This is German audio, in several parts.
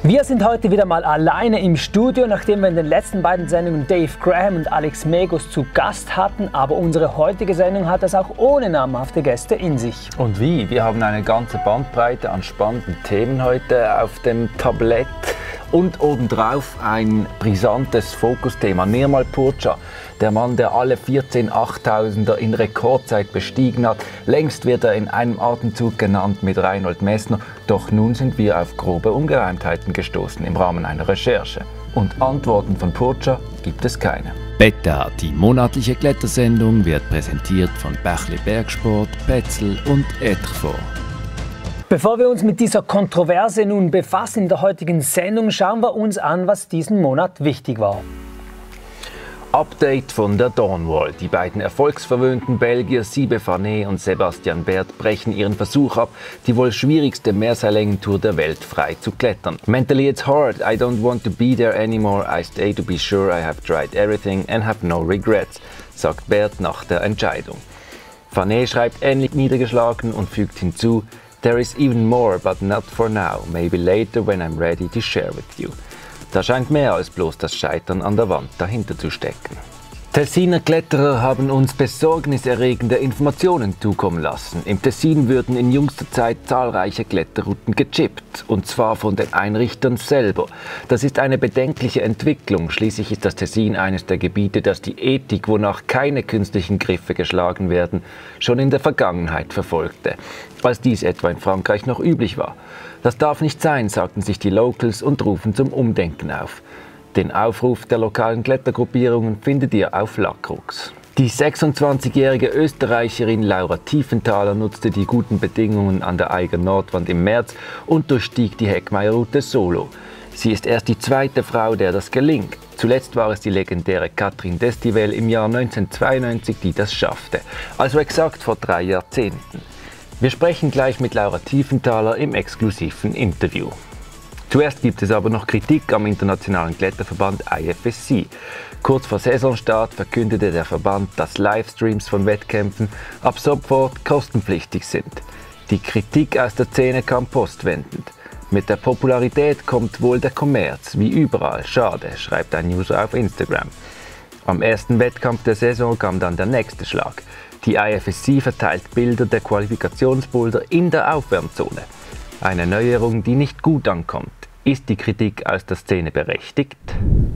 Wir sind heute wieder mal alleine im Studio, nachdem wir in den letzten beiden Sendungen Dave Graham und Alex Megos zu Gast hatten. Aber unsere heutige Sendung hat es auch ohne namhafte Gäste in sich. Und wie? Wir haben eine ganze Bandbreite an spannenden Themen heute auf dem Tablett. Und obendrauf ein brisantes Fokusthema. Nirmal Purcha, der Mann, der alle 14 8000er in Rekordzeit bestiegen hat. Längst wird er in einem Atemzug genannt mit Reinhold Messner. Doch nun sind wir auf grobe Ungereimtheiten gestoßen im Rahmen einer Recherche. Und Antworten von Purcha gibt es keine. Beta, die monatliche Klettersendung, wird präsentiert von Bächli Bergsport, Petzl und Etrfor. Bevor wir uns mit dieser Kontroverse nun befassen in der heutigen Sendung, schauen wir uns an, was diesen Monat wichtig war. Update von der Dawnwall. Die beiden erfolgsverwöhnten Belgier Sibe Fané und Sebastian Bert brechen ihren Versuch ab, die wohl schwierigste Mehrseillängentour der Welt frei zu klettern. Mentally it's hard, I don't want to be there anymore, I stay to be sure I have tried everything and have no regrets, sagt Bert nach der Entscheidung. Fané schreibt ähnlich niedergeschlagen und fügt hinzu: There is even more, but not for now. Maybe later when I'm ready to share with you. Da scheint mehr als bloß das Scheitern an der Wand dahinter zu stecken. Tessiner Kletterer haben uns besorgniserregende Informationen zukommen lassen. Im Tessin würden in jüngster Zeit zahlreiche Kletterrouten gechippt, und zwar von den Einrichtern selber. Das ist eine bedenkliche Entwicklung. Schließlich ist das Tessin eines der Gebiete, das die Ethik, wonach keine künstlichen Griffe geschlagen werden, schon in der Vergangenheit verfolgte, als dies etwa in Frankreich noch üblich war. Das darf nicht sein, sagten sich die Locals und rufen zum Umdenken auf. Den Aufruf der lokalen Klettergruppierungen findet ihr auf Lackrux. Die 26-jährige Österreicherin Laura Tiefenthaler nutzte die guten Bedingungen an der Eiger Nordwand im März und durchstieg die Heckmeierroute solo. Sie ist erst die zweite Frau, der das gelingt. Zuletzt war es die legendäre Katrin Destivelle im Jahr 1992, die das schaffte. Also exakt vor 3 Jahrzehnten. Wir sprechen gleich mit Laura Tiefenthaler im exklusiven Interview. Zuerst gibt es aber noch Kritik am internationalen Kletterverband IFSC. Kurz vor Saisonstart verkündete der Verband, dass Livestreams von Wettkämpfen ab sofort kostenpflichtig sind. Die Kritik aus der Szene kam postwendend. Mit der Popularität kommt wohl der Kommerz, wie überall. Schade, schreibt ein User auf Instagram. Am ersten Wettkampf der Saison kam dann der nächste Schlag. Die IFSC verteilt Bilder der Qualifikationsboulder in der Aufwärmzone. Eine Neuerung, die nicht gut ankommt. Ist die Kritik aus der Szene berechtigt?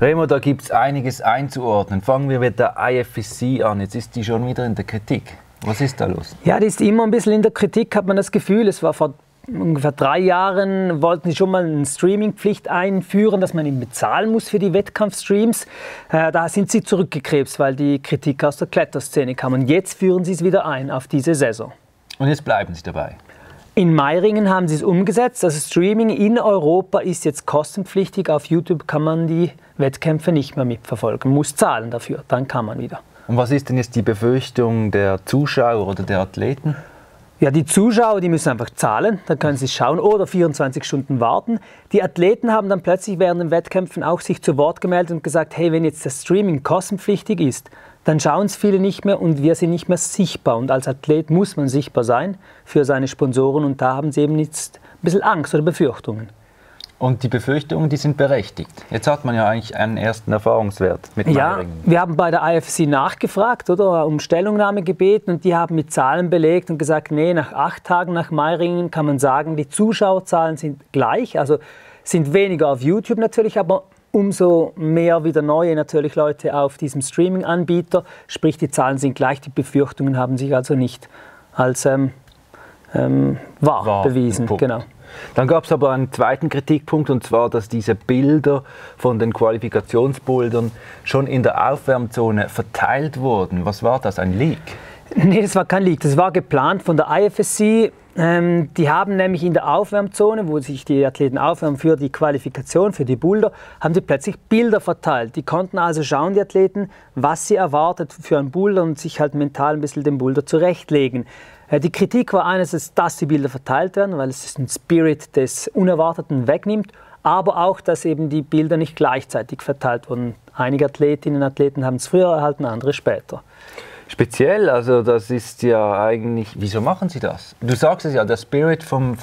Remo, da gibt es einiges einzuordnen. Fangen wir mit der IFSC an. Jetzt ist die schon wieder in der Kritik. Was ist da los? Ja, die ist immer ein bisschen in der Kritik, hat man das Gefühl. Es war vor ungefähr 3 Jahren, wollten sie schon mal eine Streamingpflicht einführen, dass man eben bezahlen muss für die Wettkampfstreams. Da sind sie zurückgekrebst, weil die Kritik aus der Kletterszene kam. Und jetzt führen sie es wieder ein auf diese Saison. Und jetzt bleiben sie dabei? In Meiringen haben sie es umgesetzt. Also Streaming in Europa ist jetzt kostenpflichtig. Auf YouTube kann man die Wettkämpfe nicht mehr mitverfolgen, muss zahlen dafür, dann kann man wieder. Und was ist denn jetzt die Befürchtung der Zuschauer oder der Athleten? Ja, die Zuschauer, die müssen einfach zahlen, dann können sie schauen oder 24 Stunden warten. Die Athleten haben dann plötzlich während den Wettkämpfen auch sich zu Wort gemeldet und gesagt, hey, wenn jetzt das Streaming kostenpflichtig ist, dann schauen es viele nicht mehr und wir sind nicht mehr sichtbar. Und als Athlet muss man sichtbar sein für seine Sponsoren und da haben sie eben jetzt ein bisschen Angst oder Befürchtungen. Und die Befürchtungen, die sind berechtigt. Jetzt hat man ja eigentlich einen ersten Erfahrungswert mit Meiringen. Ja, wir haben bei der IFSC nachgefragt, oder, um Stellungnahme gebeten und die haben mit Zahlen belegt und gesagt, nee, nach 8 Tagen nach Meiringen kann man sagen, die Zuschauerzahlen sind gleich, also sind weniger auf YouTube natürlich, aber umso mehr wieder neue natürlich Leute auf diesem Streaming-Anbieter, sprich die Zahlen sind gleich, die Befürchtungen haben sich also nicht als wahr bewiesen. Genau. Dann gab es aber einen zweiten Kritikpunkt, und zwar, dass diese Bilder von den Qualifikationsbouldern schon in der Aufwärmzone verteilt wurden. Was war das, ein Leak? Nee, das war kein Leak, das war geplant von der IFSC. Die haben nämlich in der Aufwärmzone, wo sich die Athleten aufwärmen für die Qualifikation, für die Boulder, haben sie plötzlich Bilder verteilt. Die konnten also schauen, die Athleten, was sie erwartet für einen Boulder und sich halt mental ein bisschen den Boulder zurechtlegen. Die Kritik war einerseits, dass die Bilder verteilt werden, weil es den Spirit des Unerwarteten wegnimmt, aber auch, dass eben die Bilder nicht gleichzeitig verteilt wurden. Einige Athletinnen und Athleten haben es früher erhalten, andere später. Speziell, also das ist ja eigentlich, wieso machen Sie das? Du sagst es ja, der Spirit vom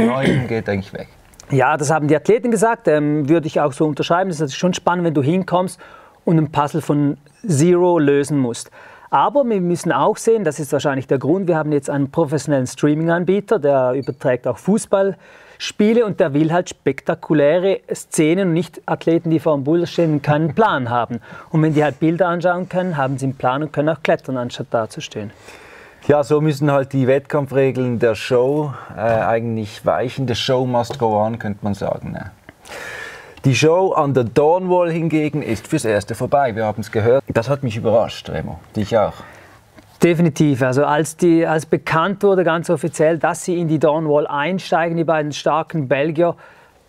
Neuen geht eigentlich weg. Ja, das haben die Athleten gesagt, würde ich auch so unterschreiben. Es ist schon spannend, wenn du hinkommst und ein Puzzle von Zero lösen musst. Aber wir müssen auch sehen, das ist wahrscheinlich der Grund, wir haben jetzt einen professionellen Streaming-Anbieter, der überträgt auch Fußballspiele und der will halt spektakuläre Szenen und nicht Athleten, die vor dem Boulder stehen und keinen Plan haben. Und wenn die halt Bilder anschauen können, haben sie einen Plan und können auch klettern, anstatt da zu stehen. Ja, so müssen halt die Wettkampfregeln der Show eigentlich weichen. The show must go on, könnte man sagen. Ne? Die Show an der Dawnwall hingegen ist fürs Erste vorbei. Wir haben es gehört. Das hat mich überrascht, Remo. Dich auch. Definitiv. Also als bekannt wurde, ganz offiziell, dass sie in die Dawnwall einsteigen, die beiden starken Belgier,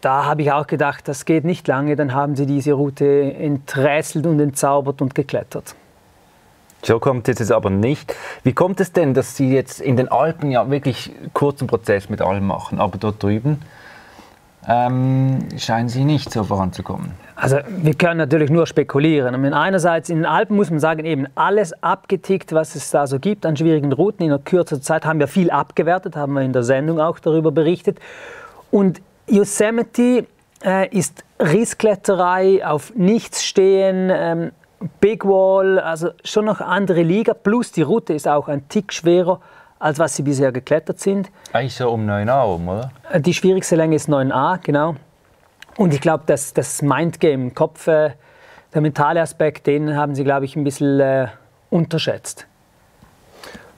da habe ich auch gedacht, das geht nicht lange. Dann haben sie diese Route enträtselt und entzaubert und geklettert. So kommt es jetzt aber nicht. Wie kommt es denn, dass Sie jetzt in den Alpen ja wirklich kurzen Prozess mit allem machen, aber dort drüben scheinen Sie nicht so voranzukommen? Also wir können natürlich nur spekulieren. Und einerseits in den Alpen muss man sagen, eben alles abgetickt, was es da so gibt an schwierigen Routen. In einer kürzerer Zeit haben wir viel abgewertet, haben wir in der Sendung auch darüber berichtet. Und Yosemite ist Risskletterei, auf nichts stehen, Big Wall, also schon noch andere Liga, plus die Route ist auch ein Tick schwerer, als was sie bisher geklettert sind. Eigentlich so um 9a rum, oder? Die schwierigste Länge ist 9a, genau. Und ich glaube, das Mindgame, Kopf, der mentale Aspekt, den haben sie, glaube ich, ein bisschen unterschätzt.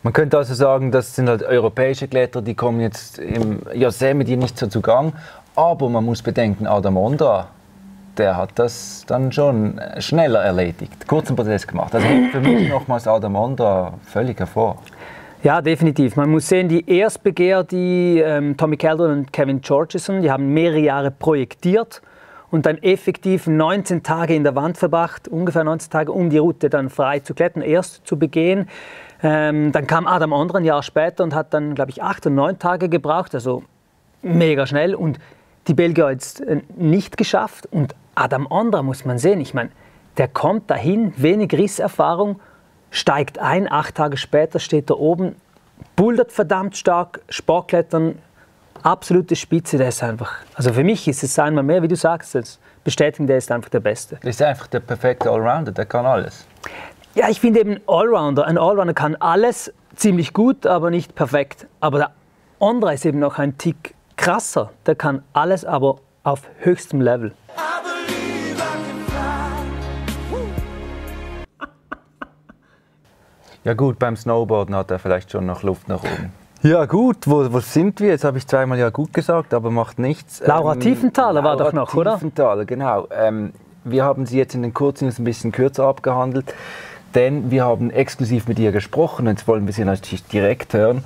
Man könnte also sagen, das sind halt europäische Kletterer, die kommen jetzt im Yosemite nicht so zu Gang. Aber man muss bedenken, Adam Ondra, der hat das dann schon schneller erledigt, kurzen Prozess gemacht. Also für mich nochmals Adam Ondra völlig hervor. Ja, definitiv. Man muss sehen, die Erstbegeher, die Tommy Keldon und Kevin Georgeson, die haben mehrere Jahre projektiert und dann effektiv 19 Tage in der Wand verbracht, ungefähr 19 Tage, um die Route dann frei zu klettern, erst zu begehen. Dann kam Adam Ondra ein Jahr später und hat dann, glaube ich, 8 oder 9 Tage gebraucht, also mega schnell. Und die Belgier jetzt nicht geschafft. Und Adam Ondra muss man sehen, ich meine, der kommt dahin, wenig Risserfahrung, steigt ein, 8 Tage später steht er oben, bouldert verdammt stark, Sportklettern, absolute Spitze, der ist einfach, also für mich ist es einmal mehr, wie du sagst, das bestätigen, der ist einfach der Beste. Der ist einfach der perfekte Allrounder, der kann alles. Ja, ich finde eben Allrounder, ein Allrounder kann alles ziemlich gut, aber nicht perfekt. Aber der Ondra ist eben noch ein Tick krasser, der kann alles, aber auf höchstem Level. Ja gut, beim Snowboarden hat er vielleicht schon noch Luft nach oben. Ja gut, wo sind wir? Jetzt habe ich zweimal ja gut gesagt, aber macht nichts. Laura Tiefenthaler war doch noch, oder? Tiefenthaler, genau. Wir haben sie jetzt in den Kurznews ein bisschen kürzer abgehandelt, denn wir haben exklusiv mit ihr gesprochen und jetzt wollen wir sie natürlich direkt hören.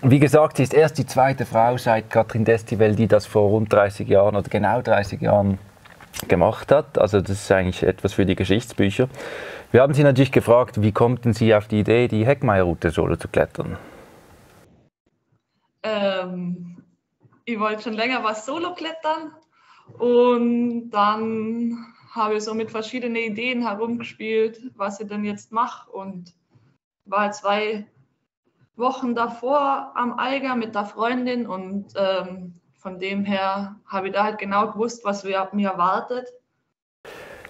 Wie gesagt, sie ist erst die zweite Frau seit Katrin Destivelle, die das vor rund 30 Jahren oder genau 30 Jahren gemacht hat. Also das ist eigentlich etwas für die Geschichtsbücher. Wir haben sie natürlich gefragt, wie kommt denn sie auf die Idee, die Heckmeyer-Route solo zu klettern? Ich wollte schon länger was solo klettern und dann habe ich so mit verschiedenen Ideen herumgespielt, was ich denn jetzt mache und war 2 Wochen davor am Eiger mit der Freundin und von dem her habe ich da halt genau gewusst, was mir erwartet.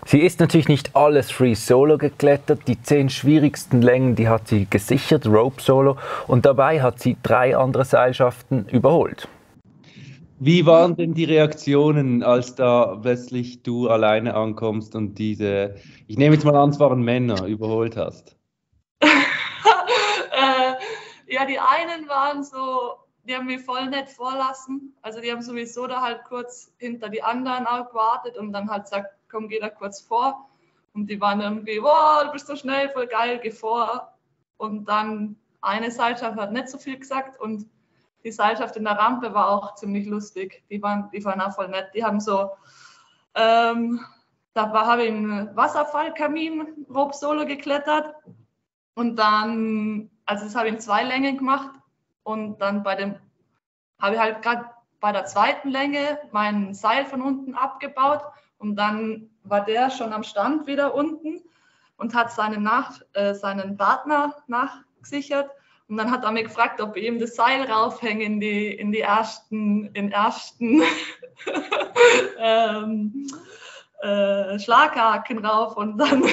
Sie ist natürlich nicht alles Free Solo geklettert. Die 10 schwierigsten Längen, die hat sie gesichert, Rope Solo. Und dabei hat sie 3 andere Seilschaften überholt. Wie waren denn die Reaktionen, als da plötzlich du alleine ankommst und diese, ich nehme jetzt mal an, es waren Männer, überholt hast? Ja, die einen waren so, die haben mich voll nett vorlassen. Also die haben sowieso da halt kurz hinter die anderen auch gewartet und dann halt gesagt, komm, geh da kurz vor. Und die waren irgendwie, wow, du bist so schnell, voll geil, geh vor. Und dann eine Seilschaft hat nicht so viel gesagt und die Seilschaft in der Rampe war auch ziemlich lustig. Die waren auch voll nett. Die haben so, habe ich einen Wasserfallkamin Rope Solo geklettert und dann, also das habe ich in 2 Längen gemacht und dann habe ich halt gerade bei der 2. Länge mein Seil von unten abgebaut und dann war der schon am Stand wieder unten und hat seinen Partner nachgesichert Und dann hat er mich gefragt, ob ich ihm das Seil raufhänge in die ersten Schlaghaken rauf. Und dann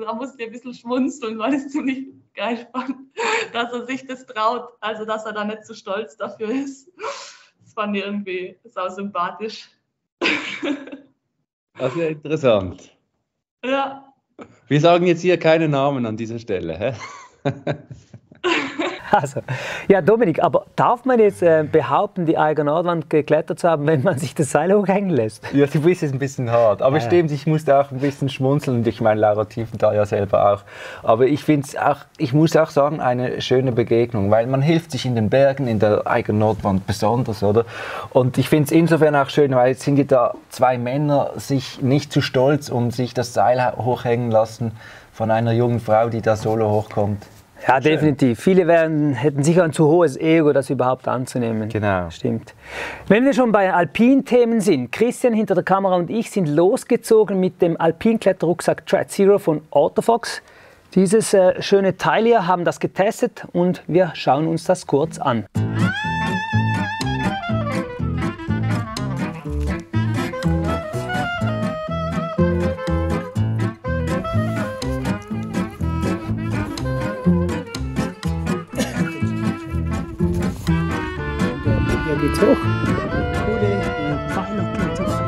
da musste ich ein bisschen schmunzeln, weil ich es ziemlich geil fand, dass er sich das traut, also dass er da nicht so stolz dafür ist. Das fand ich irgendwie sau sympathisch. Das ist ja interessant. Ja. Wir sagen jetzt hier keine Namen an dieser Stelle. Hä? Also, ja, Dominik, aber darf man jetzt behaupten, die Eiger Nordwand geklettert zu haben, wenn man sich das Seil hochhängen lässt? Ja, du bist jetzt ein bisschen hart. Aber stimmt, ich musste auch ein bisschen schmunzeln und ich meine, Laura Tiefenthal ja selber auch. Aber ich finde es auch, ich muss auch sagen, eine schöne Begegnung, weil man hilft sich in den Bergen, in der Eiger Nordwand besonders, oder? Und ich finde es insofern auch schön, weil jetzt sind ja da zwei Männer sich nicht zu stolz und sich das Seil hochhängen lassen von einer jungen Frau, die da solo hochkommt. Ja, definitiv. Viele hätten sicher ein zu hohes Ego, das überhaupt anzunehmen. Genau. Stimmt. Wenn wir schon bei Alpin-Themen sind, Christian hinter der Kamera und ich sind losgezogen mit dem Alpin-Kletterrucksack Tradzero von Autofox. Dieses schöne Teil hier, haben das getestet und wir schauen uns das kurz an. Hier geht's hoch. Coole Pfeilerkletterei.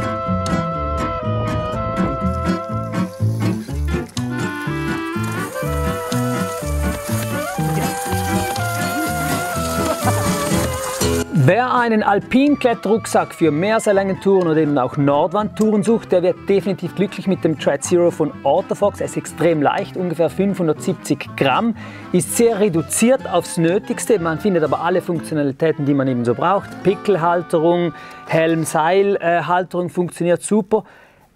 Wer einen Alpin-Kletterrucksack für Mehrseillängen-Touren oder eben auch Nordwand-Touren sucht, der wird definitiv glücklich mit dem Tradzero von Autofox. Er ist extrem leicht, ungefähr 570 Gramm, ist sehr reduziert aufs Nötigste. Man findet aber alle Funktionalitäten, die man eben so braucht. Pickelhalterung, Helm-Seil-Halterung funktioniert super.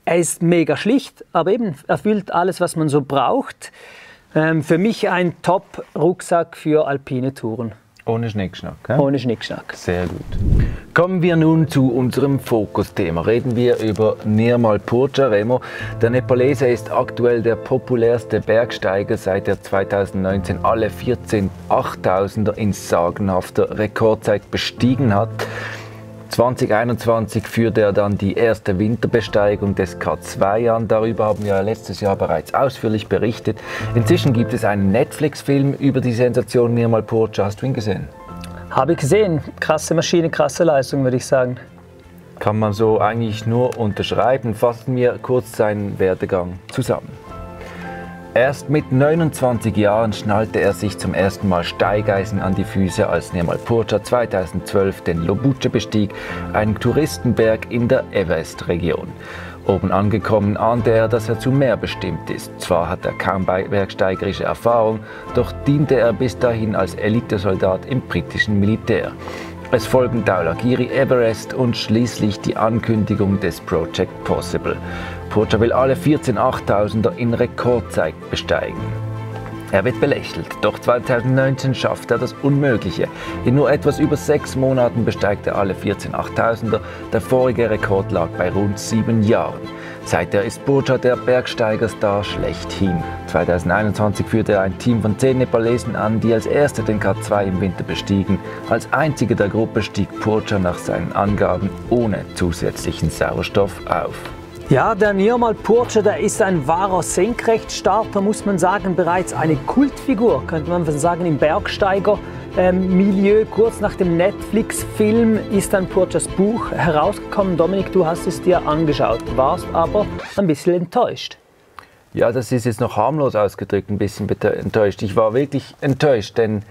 Er ist mega schlicht, aber eben erfüllt alles, was man so braucht. Für mich ein Top-Rucksack für alpine Touren. Ohne Schnickschnack. Ja? Ohne Schnickschnack. Sehr gut. Kommen wir nun zu unserem Fokusthema. Reden wir über Nirmal Purja Remo. Der Nepalese ist aktuell der populärste Bergsteiger, seit er 2019 alle 14 8000er in sagenhafter Rekordzeit bestiegen hat. 2021 führte er dann die erste Winterbesteigung des K2 an. Darüber haben wir letztes Jahr bereits ausführlich berichtet. Inzwischen gibt es einen Netflix-Film über die Sensation Nirmal Purja. Hast du ihn gesehen? Habe ich gesehen. Krasse Maschine, krasse Leistung, würde ich sagen. Kann man so eigentlich nur unterschreiben. Fassen wir kurz seinen Werdegang zusammen. Erst mit 29 Jahren schnallte er sich zum ersten Mal Steigeisen an die Füße, als Nirmal Purja 2012 den Lobuche bestieg, einen Touristenberg in der Everest-Region. Oben angekommen ahnte er, dass er zu mehr bestimmt ist. Zwar hat er kaum bergsteigerische Erfahrung, doch diente er bis dahin als Elitesoldat im britischen Militär. Es folgen Dhaulagiri, Everest und schließlich die Ankündigung des Project Possible. Purja will alle 14 8000er in Rekordzeit besteigen. Er wird belächelt, doch 2019 schafft er das Unmögliche. In nur etwas über 6 Monaten besteigt er alle 14 8000er. Der vorige Rekord lag bei rund 7 Jahren. Seither ist Purja der Bergsteigerstar schlechthin. 2021 führte er ein Team von 10 Nepalesen an, die als Erste den K2 im Winter bestiegen. Als einziger der Gruppe stieg Purja nach seinen Angaben ohne zusätzlichen Sauerstoff auf. Ja, der Nirmal Purja, der ist ein wahrer Senkrechtstarter, muss man sagen, bereits eine Kultfigur, könnte man sagen, im Bergsteiger-Milieu. Kurz nach dem Netflix-Film ist dann Purjas Buch herausgekommen. Dominik, du hast es dir angeschaut, warst aber ein bisschen enttäuscht. Ja, das ist jetzt noch harmlos ausgedrückt, ein bisschen enttäuscht. Ich war wirklich enttäuscht, denn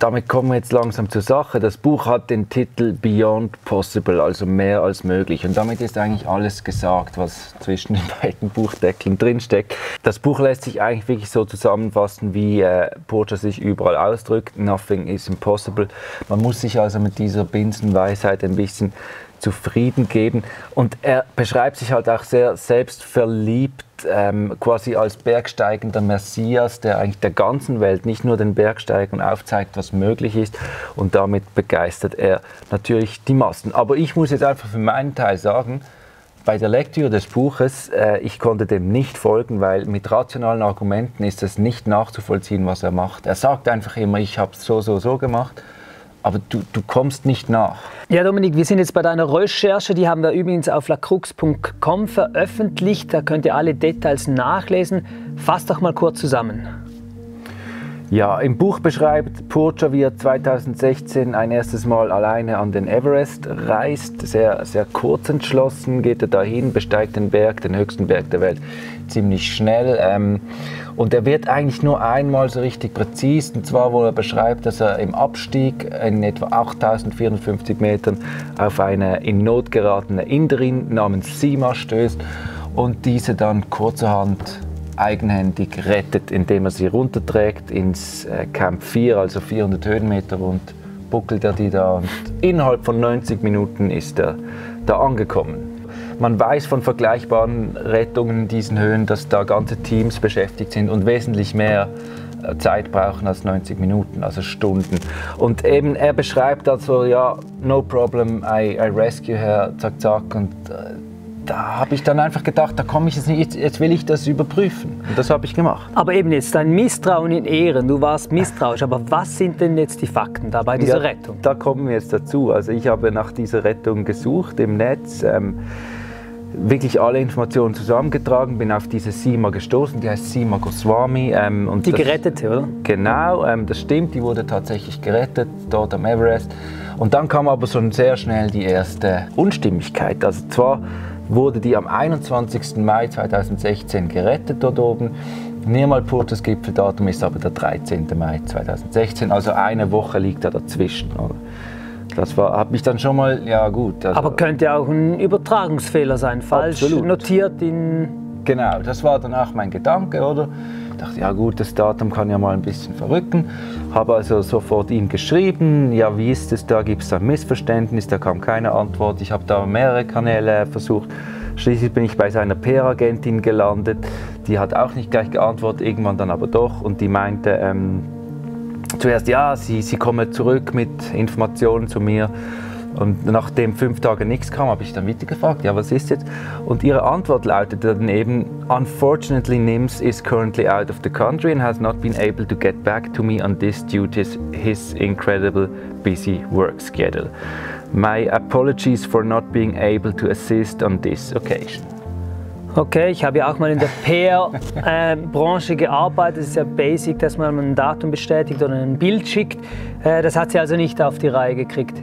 damit kommen wir jetzt langsam zur Sache. Das Buch hat den Titel Beyond Possible, also mehr als möglich. Und damit ist eigentlich alles gesagt, was zwischen den beiden Buchdeckeln drinsteckt. Das Buch lässt sich eigentlich wirklich so zusammenfassen, wie Purja sich überall ausdrückt. Nothing is impossible. Man muss sich also mit dieser Binsenweisheit ein bisschen zufrieden geben. Und er beschreibt sich halt auch sehr selbstverliebt, quasi als bergsteigender Messias, der eigentlich der ganzen Welt, nicht nur den Bergsteigern, aufzeigt, was möglich ist. Und damit begeistert er natürlich die Massen. Aber ich muss jetzt einfach für meinen Teil sagen, Bei der Lektüre des Buches, ich konnte dem nicht folgen, weil mit rationalen Argumenten ist es nicht nachzuvollziehen, was er macht. Er sagt einfach immer, ich habe es so gemacht, aber du kommst nicht nach. Ja, Dominik, wir sind jetzt bei deiner Recherche, die haben wir übrigens auf lacrux.com veröffentlicht, da könnt ihr alle Details nachlesen. Fass doch mal kurz zusammen. Ja, im Buch beschreibt Purcher, wie er 2016 ein erstes Mal alleine an den Everest reist. Sehr, sehr kurzentschlossen geht er dahin, besteigt den Berg, den höchsten Berg der Welt, ziemlich schnell. Und er wird eigentlich nur einmal so richtig präzis, und zwar, wo er beschreibt, dass er im Abstieg in etwa 8450 Metern auf eine in Not geratene Inderin namens Sima stößt und diese dann kurzerhand eigenhändig rettet, indem er sie runterträgt ins Camp 4, also 400 Höhenmeter, und buckelt er die da, und innerhalb von 90 Minuten ist er da angekommen. Man weiß von vergleichbaren Rettungen in diesen Höhen, dass da ganze Teams beschäftigt sind und wesentlich mehr Zeit brauchen als 90 Minuten, also Stunden. Und eben er beschreibt also, ja, no problem, I rescue her, zack, zack, und da habe ich dann einfach gedacht, da komme ich jetzt nicht, jetzt will ich das überprüfen. Und das habe ich gemacht. Aber eben jetzt dein Misstrauen in Ehren, du warst misstrauisch, aber was sind denn jetzt die Fakten da bei dieser Rettung? Da kommen wir jetzt dazu. Also ich habe nach dieser Rettung gesucht im Netz, wirklich alle Informationen zusammengetragen, bin auf diese Sima gestoßen, die heißt Sima Goswami. Und die gerettete, oder? Genau, das stimmt, die wurde tatsächlich gerettet, dort am Everest. Und dann kam aber schon sehr schnell die erste Unstimmigkeit. Also zwar wurde die am 21. Mai 2016 gerettet dort oben. Nirmal Purchers Gipfeldatum ist aber der 13. Mai 2016, also eine Woche liegt da dazwischen. Oder? Das hat mich dann schon mal, ja gut. Also, aber könnte auch ein Übertragungsfehler sein, falsch absolut notiert in... Genau, das war dann auch mein Gedanke, oder? Ich dachte, ja gut, das Datum kann ja mal ein bisschen verrücken. Habe also sofort ihm geschrieben, ja wie ist es da, gibt es da ein Missverständnis, da kam keine Antwort. Ich habe da mehrere Kanäle versucht. Schließlich bin ich bei seiner PR-Agentin gelandet, die hat auch nicht gleich geantwortet, irgendwann dann aber doch, und die meinte zuerst, ja, sie komme zurück mit Informationen zu mir. Und nachdem 5 Tage nichts kam, habe ich dann wieder gefragt, ja, was ist jetzt? Und ihre Antwort lautete dann eben, unfortunately Nims is currently out of the country and has not been able to get back to me on this due to his incredible busy work schedule. My apologies for not being able to assist on this occasion. Okay, ich habe ja auch mal in der PR-Branche gearbeitet. Es ist ja basic, dass man ein Datum bestätigt oder ein Bild schickt. Das hat sie also nicht auf die Reihe gekriegt.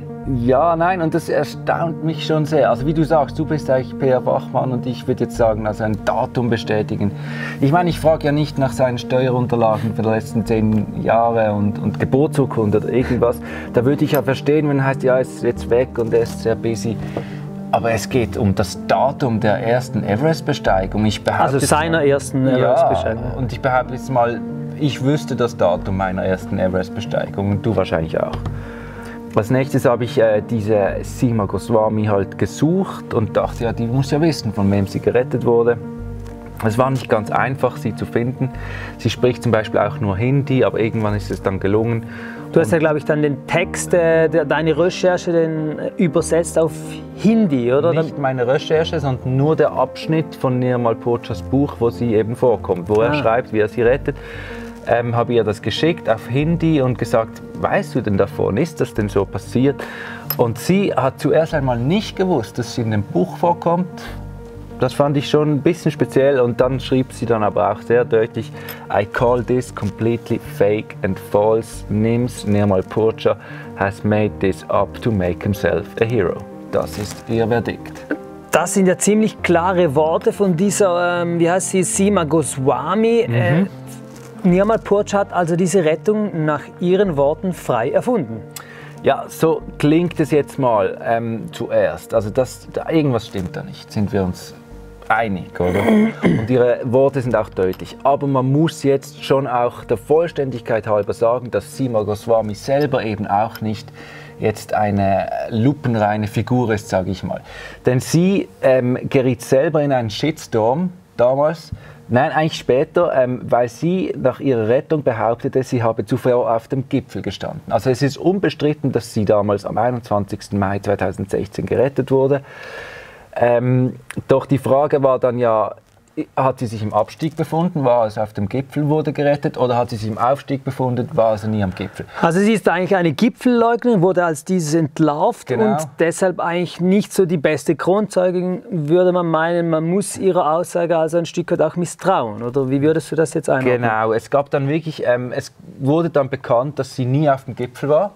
Ja, nein, und das erstaunt mich schon sehr. Also wie du sagst, du bist eigentlich PR-Fachmann und ich würde jetzt sagen, also ein Datum bestätigen. Ich meine, ich frage ja nicht nach seinen Steuerunterlagen für die letzten 10 Jahre und Geburtsurkunde oder irgendwas. Da würde ich ja verstehen, wenn es heißt, ja, er ist jetzt weg und er ist sehr busy. Aber es geht um das Datum der ersten Everest-Besteigung. Also seiner ersten Everest-Besteigung. Ja, und ich behaupte jetzt mal, ich wüsste das Datum meiner ersten Everest-Besteigung und du wahrscheinlich auch. Als nächstes habe ich diese Sima Goswami halt gesucht und dachte, ja, die muss ja wissen, von wem sie gerettet wurde. Es war nicht ganz einfach, sie zu finden. Sie spricht zum Beispiel auch nur Hindi, aber irgendwann ist es dann gelungen. Du hast ja, glaube ich, dann den Text, deine Recherche übersetzt auf Hindi, oder? Nicht meine Recherche, sondern nur der Abschnitt von Nirmal Purchers Buch, wo sie eben vorkommt, wo er schreibt, wie er sie rettet. Habe ihr das geschickt auf Hindi und gesagt, weißt du denn davon, ist das denn so passiert? Und sie hat zuerst einmal nicht gewusst, dass sie in dem Buch vorkommt. Das fand ich schon ein bisschen speziell, und dann schrieb sie dann aber auch sehr deutlich, I call this completely fake and false. Nims Nirmal Purcher has made this up to make himself a hero. Das ist ihr Verdikt. Das sind ja ziemlich klare Worte von dieser, wie heißt sie, Sima Goswami. Nirmal Purcher hat also diese Rettung nach ihren Worten frei erfunden. Ja, so klingt es jetzt mal zuerst. Also irgendwas stimmt da nicht, sind wir uns einig, oder? Und ihre Worte sind auch deutlich. Aber man muss jetzt schon auch der Vollständigkeit halber sagen, dass Sima Goswami selber eben auch nicht jetzt eine lupenreine Figur ist, sage ich mal. Denn sie geriet selber in einen Shitstorm damals. Nein, eigentlich später, weil sie nach ihrer Rettung behauptete, sie habe zuvor auf dem Gipfel gestanden. Also es ist unbestritten, dass sie damals am 21. Mai 2016 gerettet wurde. Doch die Frage war dann ja, hat sie sich im Abstieg befunden, war es auf dem Gipfel, wurde gerettet, oder hat sie sich im Aufstieg befunden, war sie nie am Gipfel? Also sie ist eigentlich eine Gipfelleugnerin, wurde als dieses entlarvt und deshalb eigentlich nicht so die beste Kronzeugin, würde man meinen, man muss ihrer Aussage also ein Stück weit auch misstrauen, oder wie würdest du das jetzt einordnen? Genau, es gab dann wirklich, es wurde dann bekannt, dass sie nie auf dem Gipfel war.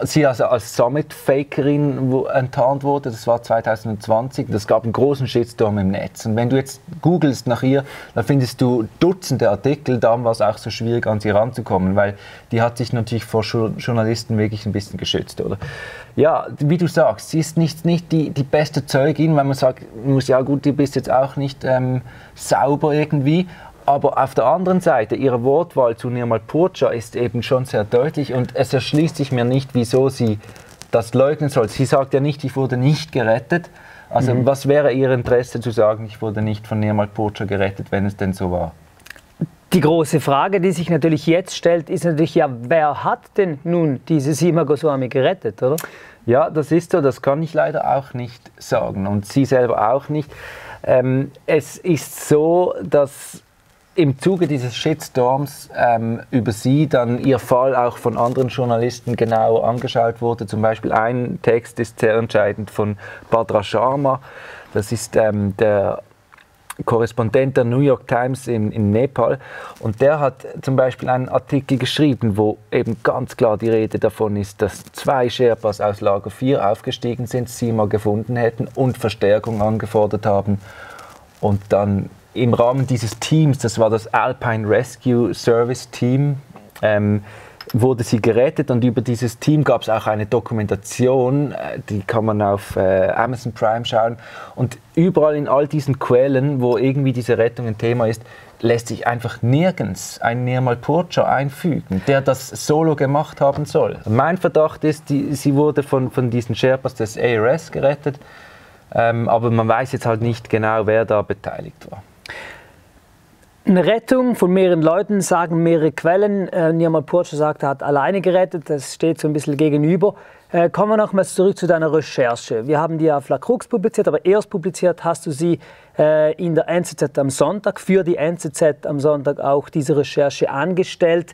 Sie also als Summit-Fakerin enttarnt wurde, das war 2020. Das gab einen großen Shitstorm im Netz. Und wenn du jetzt googelst nach ihr, dann findest du Dutzende Artikel. Darum war es auch so schwierig, an sie ranzukommen, weil die hat sich natürlich vor Journalisten wirklich ein bisschen geschützt, oder? Ja, wie du sagst, sie ist nicht die beste Zeugin, weil man sagt, ja gut, du bist jetzt auch nicht sauber irgendwie. Aber auf der anderen Seite, ihre Wortwahl zu Nirmal Purcha ist eben schon sehr deutlich und es erschließt sich mir nicht, wieso sie das leugnen soll. Sie sagt ja nicht, ich wurde nicht gerettet. Also was wäre ihr Interesse zu sagen, ich wurde nicht von Nirmal Purcha gerettet, wenn es denn so war? Die große Frage, die sich natürlich jetzt stellt, ist natürlich ja, wer hat denn nun diese Sima Goswami gerettet, oder? Ja, das ist so, das kann ich leider auch nicht sagen und sie selber auch nicht. Es ist so, dass im Zuge dieses Shitstorms über sie dann ihr Fall auch von anderen Journalisten genau angeschaut wurde. Zum Beispiel ein Text ist sehr entscheidend von Bhadra Sharma. Das ist der Korrespondent der New York Times in Nepal. Und der hat zum Beispiel einen Artikel geschrieben, wo eben ganz klar die Rede davon ist, dass 2 Sherpas aus Lager 4 aufgestiegen sind, Sima gefunden hätten und Verstärkung angefordert haben. Und dann im Rahmen dieses Teams, das war das Alpine Rescue Service Team, wurde sie gerettet und über dieses Team gab es auch eine Dokumentation, die kann man auf Amazon Prime schauen und überall in all diesen Quellen, wo irgendwie diese Rettung ein Thema ist, lässt sich einfach nirgends ein Nirmal Purcha einfügen, der das solo gemacht haben soll. Mein Verdacht ist, sie wurde von diesen Sherpas des ARS gerettet, aber man weiß jetzt halt nicht genau, wer da beteiligt war. Eine Rettung von mehreren Leuten, sagen mehrere Quellen. Nirmal Purcha sagt, er hat alleine gerettet, das steht so ein bisschen gegenüber. Kommen wir nochmals zurück zu deiner Recherche. Wir haben die auf La Crux publiziert, aber erst publiziert hast du sie in der NZZ am Sonntag, für die NZZ am Sonntag auch diese Recherche angestellt.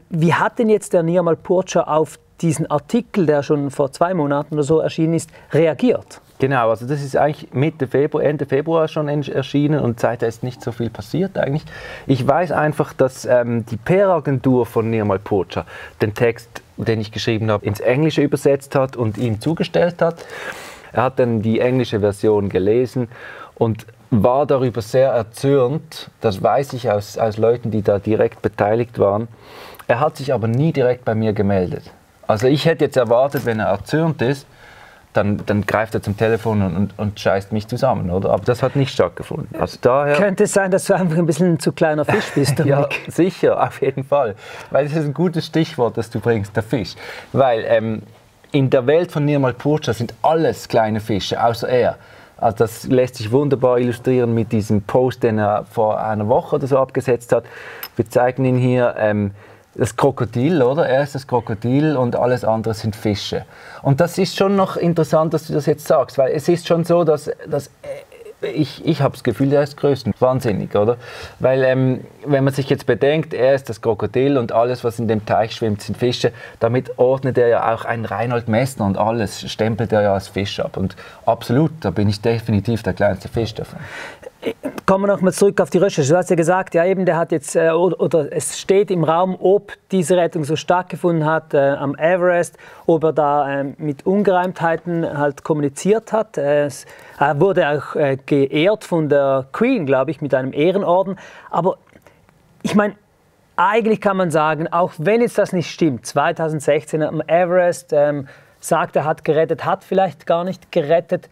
Wie hat denn jetzt der Nirmal Purcha auf diesen Artikel, der schon vor 2 Monaten oder so erschienen ist, reagiert? Genau, also das ist eigentlich Ende Februar schon erschienen und seitdem ist nicht so viel passiert eigentlich. Ich weiß einfach, dass die PR-Agentur von Nirmal Purcha den Text, den ich geschrieben habe, ins Englische übersetzt hat und ihm zugestellt hat. Er hat dann die englische Version gelesen und war darüber sehr erzürnt. Das weiß ich aus Leuten, die da direkt beteiligt waren. Er hat sich aber nie direkt bei mir gemeldet. Also ich hätte jetzt erwartet, wenn er erzürnt ist, dann greift er zum Telefon und scheißt mich zusammen, oder? Aber das hat nicht stattgefunden. Also daher könnte es sein, dass du einfach ein bisschen ein zu kleiner Fisch bist, Dominik? Ja, sicher, auf jeden Fall. Weil das ist ein gutes Stichwort, das du bringst, der Fisch. Weil in der Welt von Nirmal Purcha sind alles kleine Fische, außer er. Also das lässt sich wunderbar illustrieren mit diesem Post, den er vor einer Woche oder so abgesetzt hat. Wir zeigen ihn hier. Das Krokodil, oder? Er ist das Krokodil und alles andere sind Fische. Und das ist schon noch interessant, dass du das jetzt sagst, weil es ist schon so, dass ich habe das Gefühl, er ist wahnsinnig, oder? Weil wenn man sich jetzt bedenkt, er ist das Krokodil und alles, was in dem Teich schwimmt, sind Fische, damit ordnet er ja auch einen Reinhold Messner und alles stempelt er ja als Fisch ab. Und absolut, da bin ich definitiv der kleinste Fisch davon. Kommen wir noch mal zurück auf die Recherche. Du hast ja gesagt, ja eben, der hat jetzt, oder es steht im Raum, ob diese Rettung so stattgefunden hat am Everest, ob er da mit Ungereimtheiten halt kommuniziert hat. Er wurde auch geehrt von der Queen, glaube ich, mit einem Ehrenorden. Aber ich meine, eigentlich kann man sagen, auch wenn jetzt das nicht stimmt, 2016 am Everest sagt, er hat gerettet, hat vielleicht gar nicht gerettet.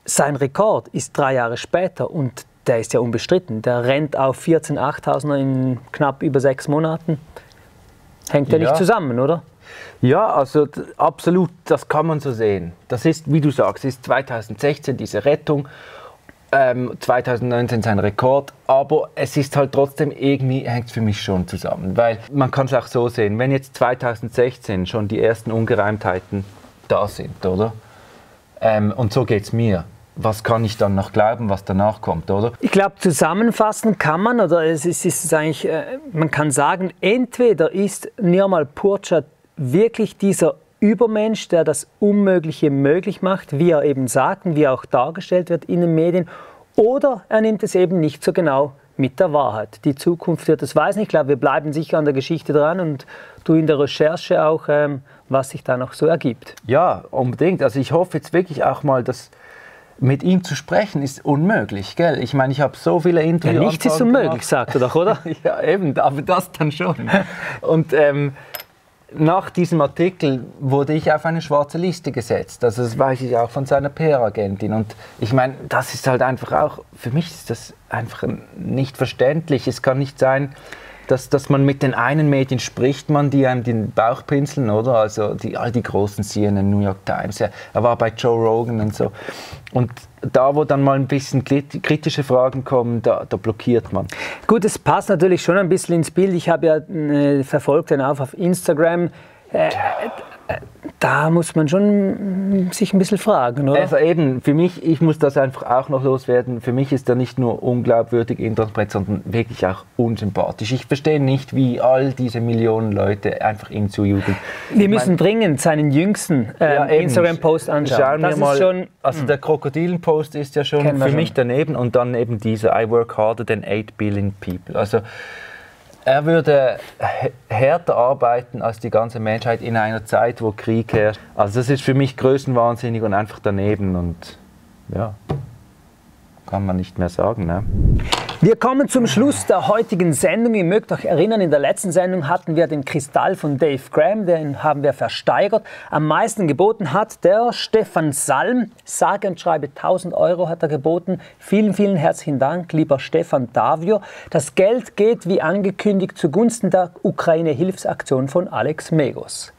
Sein Rekord ist 3 Jahre später und der ist ja unbestritten. Der rennt auf 14 8000er in knapp über 6 Monaten. Hängt ja nicht zusammen, oder? Ja, also absolut, das kann man so sehen. Das ist, wie du sagst, ist 2016 diese Rettung, 2019 sein Rekord, aber es ist halt trotzdem irgendwie, hängt es für mich schon zusammen. Weil man kann es auch so sehen, wenn jetzt 2016 schon die ersten Ungereimtheiten da sind, oder? Und so geht es mir. was kann ich dann noch glauben, was danach kommt, oder? Ich glaube, zusammenfassen kann man, oder es ist eigentlich, man kann sagen, entweder ist Nirmal Purcha wirklich dieser Übermensch, der das Unmögliche möglich macht, wie er eben sagt und wie er auch dargestellt wird in den Medien, oder er nimmt es eben nicht so genau mit der Wahrheit. Die Zukunft wird es weisen. Ich glaube, wir bleiben sicher an der Geschichte dran und du in der Recherche auch, was sich da noch so ergibt. Ja, unbedingt. Also ich hoffe jetzt wirklich auch mal, dass mit ihm zu sprechen ist unmöglich, gell? Ich meine, ich habe so viele Interviews. Ja, nichts ist unmöglich, sagt er doch, oder? Ja, eben, aber das dann schon. Und nach diesem Artikel wurde ich auf eine schwarze Liste gesetzt. Also das weiß ich auch von seiner PR-Agentin. Und ich meine, das ist halt einfach auch, für mich ist das einfach nicht verständlich. Es kann nicht sein, dass man mit den einen Medien spricht, die einem den Bauch pinseln, oder? Also all die großen CNN, New York Times, ja. Er war bei Joe Rogan und so. Und da, wo dann mal ein bisschen kritische Fragen kommen, da blockiert man. Gut, es passt natürlich schon ein bisschen ins Bild. Ich habe ja verfolgt den auf Instagram. Da muss man schon sich ein bisschen fragen, oder? Also eben, für mich, ich muss das einfach auch noch loswerden, für mich ist er nicht nur unglaubwürdig, intransparent, sondern wirklich auch unsympathisch. Ich verstehe nicht, wie all diese Millionen Leute einfach ihm zujubeln. Wir müssen dringend seinen jüngsten Instagram-Post anschauen. Schauen wir mal, also der Krokodilen-Post ist ja schon für mich daneben und dann eben dieser I work harder than 8 billion people. Also er würde härter arbeiten als die ganze Menschheit in einer Zeit, wo Krieg herrscht. Also das ist für mich größenwahnsinnig und einfach daneben und ja, kann man nicht mehr sagen. Ne? Wir kommen zum Schluss der heutigen Sendung. Ihr mögt euch erinnern, in der letzten Sendung hatten wir den Kristall von Dave Graham, den haben wir versteigert. Am meisten geboten hat der Stefan Salm, sage und schreibe 1.000 € hat er geboten. Vielen, vielen herzlichen Dank, lieber Stefan Davio. Das Geld geht, wie angekündigt, zugunsten der Ukraine-Hilfsaktion von Alex Megos.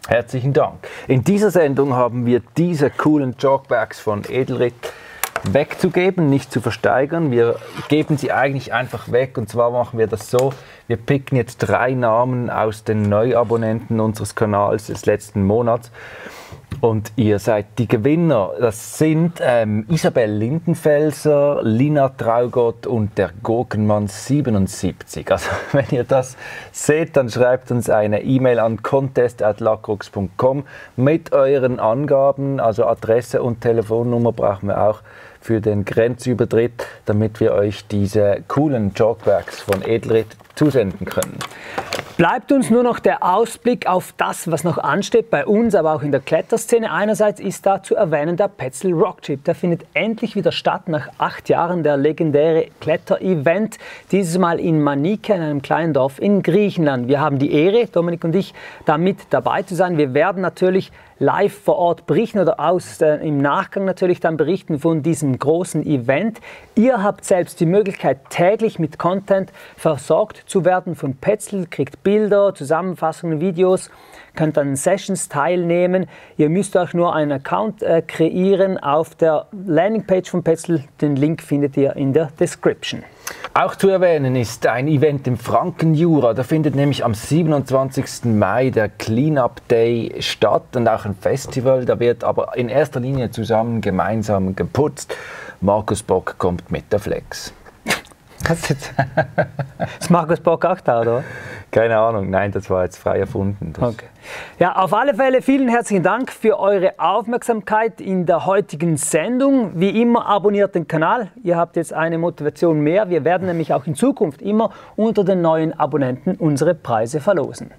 Herzlichen Dank. In dieser Sendung haben wir diese coolen Jogbags von Edelrit wegzugeben, nicht zu versteigern. Wir geben sie eigentlich einfach weg und zwar machen wir das so, wir picken jetzt 3 Namen aus den Neuabonnenten unseres Kanals des letzten Monats und ihr seid die Gewinner. Das sind Isabel Lindenfelser, Lina Traugott und der Gurkenmann 77. Also wenn ihr das seht, dann schreibt uns eine E-Mail an contest@lacroix.com mit euren Angaben, also Adresse und Telefonnummer brauchen wir auch für den Grenzübertritt, damit wir euch diese coolen Jogbags von Edelrit zusenden können. Bleibt uns nur noch der Ausblick auf das, was noch ansteht bei uns, aber auch in der Kletterszene. Einerseits ist da zu erwähnen der Petzl Rock Trip. Der findet endlich wieder statt nach 8 Jahren, der legendäre Kletter-Event. Dieses Mal in Manike, in einem kleinen Dorf in Griechenland. Wir haben die Ehre, Dominik und ich, da mit dabei zu sein. Wir werden natürlich live vor Ort berichten oder im Nachgang natürlich dann berichten von diesem großen Event. Ihr habt selbst die Möglichkeit, täglich mit Content versorgt zu werden von Petzl, kriegt Bilder, Zusammenfassungen, Videos, könnt an Sessions teilnehmen. Ihr müsst euch nur einen Account kreieren auf der Landingpage von Petzl. Den Link findet ihr in der Description. Auch zu erwähnen ist ein Event im Frankenjura. Da findet nämlich am 27. Mai der Cleanup Day statt und auch ein Festival. Da wird aber in erster Linie gemeinsam geputzt. Markus Bock kommt mit der Flex. Ist Markus Bock auch da, oder? Keine Ahnung, nein, das war jetzt frei erfunden. Okay. Ja, auf alle Fälle vielen herzlichen Dank für eure Aufmerksamkeit in der heutigen Sendung. Wie immer, abonniert den Kanal. Ihr habt jetzt eine Motivation mehr. Wir werden nämlich auch in Zukunft immer unter den neuen Abonnenten unsere Preise verlosen.